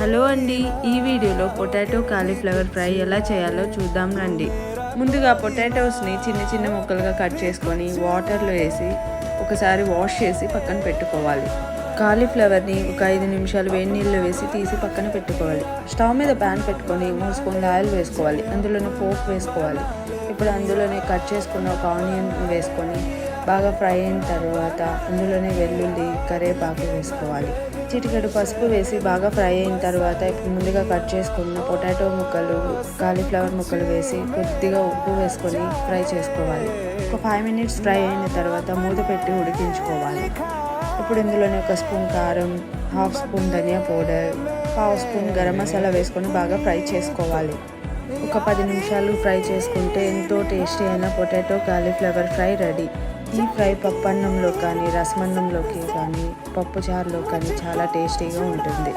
Hello అండి, ఈ వీడియోలో పొటాటో కాలీఫ్లవర్ ఫ్రై ఎలా చేయాలో చూద్దాం రండి. ముందుగా పొటాటోస్ని చిన్న చిన్న ముక్కలుగా కట్ చేసుకొని వాటర్లో వేసి ఒకసారి వాష్ చేసి పక్కన పెట్టుకోవాలి. కాలీఫ్లవర్ని ఒక 5 నిమిషాలు వేడి నీళ్ళు వేసి తీసి పక్కన పెట్టుకోవాలి. స్టవ్ మీద ప్యాన్ పెట్టుకొని 3 స్పూన్ల ఆయిల్ వేసుకోవాలి. అందులోనే పోపు వేసుకోవాలి. ఇప్పుడు అందులోనే కట్ చేసుకున్న ఒక ఆనియన్ వేసుకొని బాగా ఫ్రై అయిన తర్వాత అందులోనే వెల్లుల్లి, కరివేపాకు వేసుకోవాలి. చిటికెడు పసుపు వేసి బాగా ఫ్రై అయిన తర్వాత ఇప్పుడు ముందుగా కట్ చేసుకున్న పొటాటో ముక్కలు, కాలీఫ్లవర్ ముక్కలు వేసి కొద్దిగా ఉప్పు వేసుకొని ఫ్రై చేసుకోవాలి. ఒక 5 మినిట్స్ ఫ్రై అయిన తర్వాత మూత పెట్టి ఉడికించుకోవాలి. ఇప్పుడు ఇందులోనే 1 స్పూన్ కారం, 1/2 స్పూన్ ధనియా పౌడర్, 1/2 స్పూన్ గరం మసాలా వేసుకొని బాగా ఫ్రై చేసుకోవాలి. ఒక 10 నిమిషాలు ఫ్రై చేసుకుంటే ఎంతో టేస్టీ అయిన పొటాటో కాలీఫ్లవర్ ఫ్రై రెడీ. ఈ ఫ్రై పప్పన్నంలో కానీ, రసమన్నంలోకి కానీ, పప్పుచారులో కానీ చాలా టేస్టీగా ఉంటుంది.